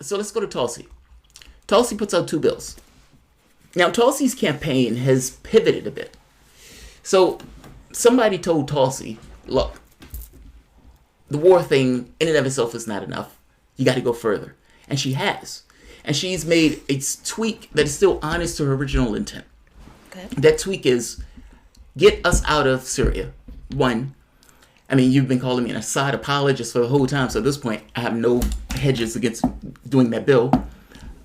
So let's go to Tulsi. Tulsi puts out 2 bills. Now, Tulsi's campaign has pivoted a bit. So somebody told Tulsi, look, the war thing in and of itself is not enough. You got to go further. And she has. And she's made a tweak that is still honest to her original intent. Okay. That tweak is get us out of Syria. 1. I mean, you've been calling me an Assad apologist for the whole time. So at this point, I have no hedges against doing that bill.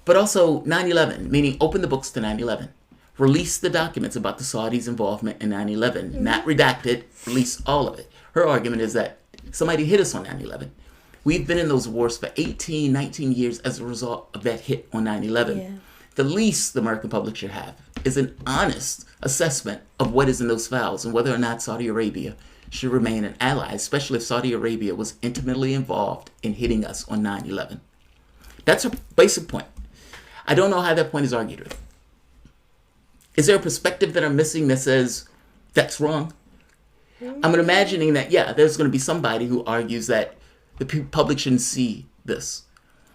But also 9/11, meaning open the books to 9/11. Release the documents about the Saudis' involvement in 9/11. Mm-hmm. Not redacted. Release all of it. Her argument is that somebody hit us on 9/11. We've been in those wars for 18, 19 years as a result of that hit on 9/11. Yeah. The least the American public should have is an honest assessment of what is in those files and whether or not Saudi Arabia should remain an ally, especially if Saudi Arabia was intimately involved in hitting us on 9/11. That's her basic point. I don't know how that point is argued with. Is there a perspective that I'm missing that says that's wrong? I'm imagining that, yeah, there's going to be somebody who argues that the public shouldn't see this.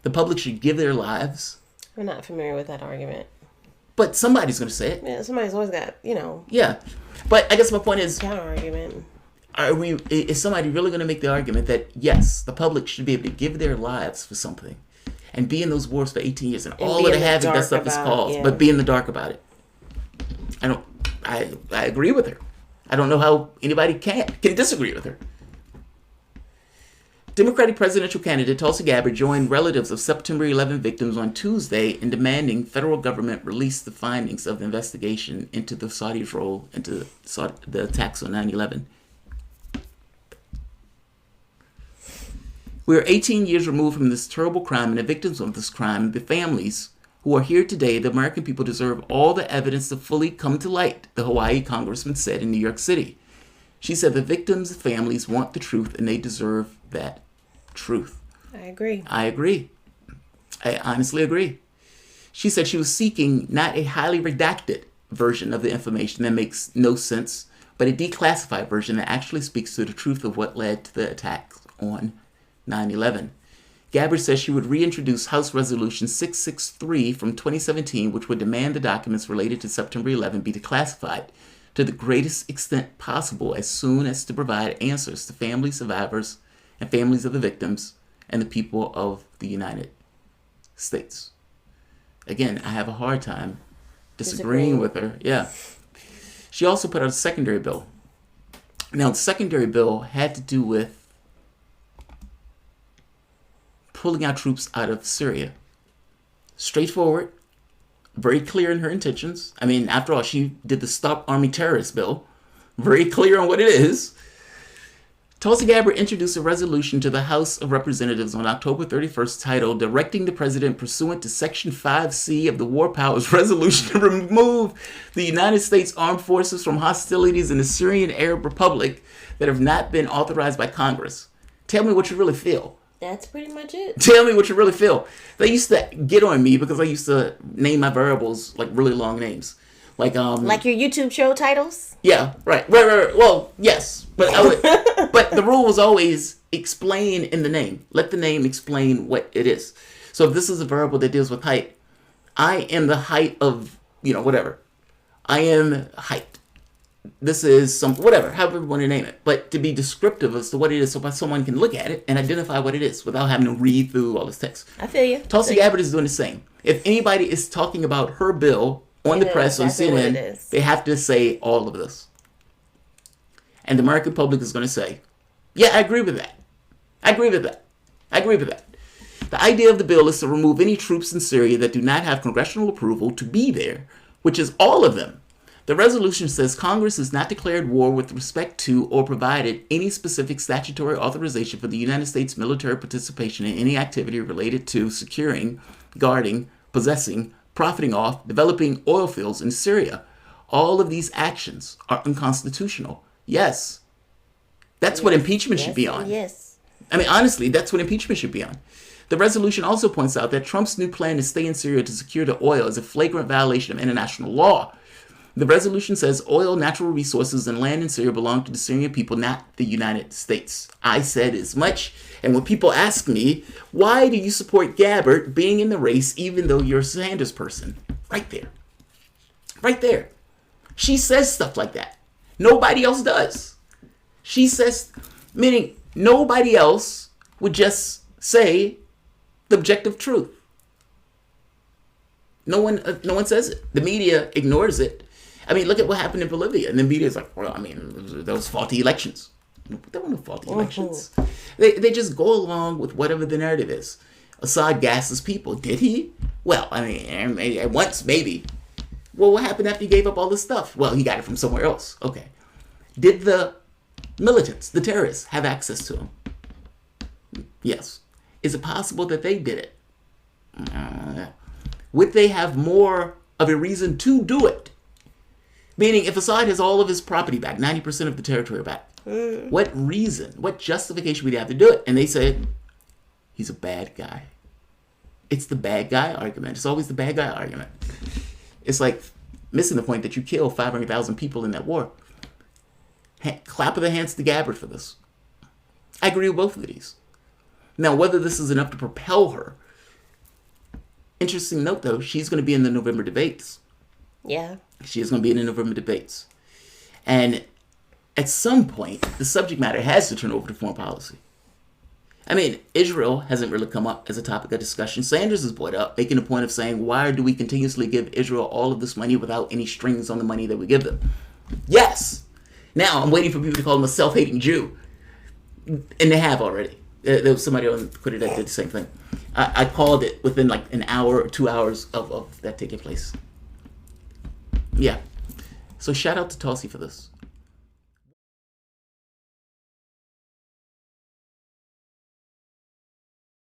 The public should give their lives. I'm not familiar with that argument. But somebody's going to say it. Yeah, somebody's always got, Yeah. But I guess my point is, counter-argument. Is somebody really going to make the argument that, yes, the public should be able to give their lives for something and be in those wars for 18 years and all of the havoc that stuff is caused, but be in the dark about it? I agree with her. I don't know how anybody can disagree with her. Democratic presidential candidate Tulsi Gabard joined relatives of September 11 victims on Tuesday in demanding federal government release the findings of the investigation into the Saudis' role into the attacks on 9/11. We are 18 years removed from this terrible crime and the victims of this crime, the families who are here today. The American people deserve all the evidence to fully come to light, the Hawaii congressman said in New York City. She said the victims' families want the truth and they deserve that truth. I agree. I honestly agree. She said she was seeking not a highly redacted version of the information that makes no sense, but a declassified version that actually speaks to the truth of what led to the attacks on 9/11. Gabard says she would reintroduce House Resolution 663 from 2017, which would demand the documents related to September 11 be declassified to the greatest extent possible as soon as to provide answers to family survivors and families of the victims and the people of the United States. Again, I have a hard time disagreeing with her. Yeah. She also put out a secondary bill. Now, the secondary bill had to do with pulling our troops out of Syria. Straightforward, very clear in her intentions. I mean, after all, she did the Stop Army Terrorists bill. Very clear on what it is. Tulsi Gabard introduced a resolution to the House of Representatives on October 31st titled Directing the President Pursuant to Section 5C of the War Powers Resolution to remove the United States Armed Forces from hostilities in the Syrian Arab Republic that have not been authorized by Congress. Tell me what you really feel. That's pretty much it. Tell me what you really feel. They used to get on me because I used to name my variables like really long names. Like your YouTube show titles? Yeah, right. Well, yes. But but the rule was always explain in the name. Let the name explain what it is. So if this is a variable that deals with height, I am the height of, whatever. I am height. This is some, whatever, however you want to name it. But to be descriptive as to what it is so someone can look at it and identify what it is without having to read through all this text. I feel you. Tulsi Gabbard is doing the same. If anybody is talking about her bill on the press, on CNN, they have to say all of this. And the American public is going to say, yeah, I agree with that. I agree with that. I agree with that. The idea of the bill is to remove any troops in Syria that do not have congressional approval to be there, which is all of them. The resolution says Congress has not declared war with respect to or provided any specific statutory authorization for the United States military participation in any activity related to securing, guarding, possessing, profiting off, developing oil fields in Syria. All of these actions are unconstitutional. Yes. That's what impeachment should be on. Yes. I mean, honestly, that's what impeachment should be on. The resolution also points out that Trump's new plan to stay in Syria to secure the oil is a flagrant violation of international law. The resolution says oil, natural resources, and land in Syria belong to the Syrian people, not the United States. I said as much. And when people ask me, why do you support Gabbard being in the race even though you're a Sanders person? Right there. Right there. She says stuff like that. Nobody else does. She says, meaning nobody else would just say the objective truth. No one says it. The media ignores it. I mean, look at what happened in Bolivia. And the media is like, well, I mean, those faulty elections. There were no faulty elections. They just go along with whatever the narrative is. Assad gasses people. Did he? Well, I mean, once, maybe. Well, what happened after he gave up all this stuff? Well, he got it from somewhere else. Okay. Did the militants, the terrorists, have access to him? Yes. Is it possible that they did it? Would they have more of a reason to do it? Meaning, if Assad has all of his property back, 90% of the territory back, what reason, what justification would he have to do it? And they said, he's a bad guy. It's the bad guy argument. It's always the bad guy argument. It's like missing the point that you killed 500,000 people in that war. Clap of the hands to Gabbard for this. I agree with both of these. Now, whether this is enough to propel her, interesting note though, she's going to be in the November debates. Yeah. She is going to be in the November debates. And at some point, the subject matter has to turn over to foreign policy. I mean, Israel hasn't really come up as a topic of discussion. Sanders has brought up, making a point of saying, why do we continuously give Israel all of this money without any strings on the money that we give them? Yes. Now, I'm waiting for people to call him a self-hating Jew. And they have already. There was somebody on Twitter that did the same thing. I called it within like an hour or 2 hours of that taking place. Yeah. So shout out to Tulsi for this.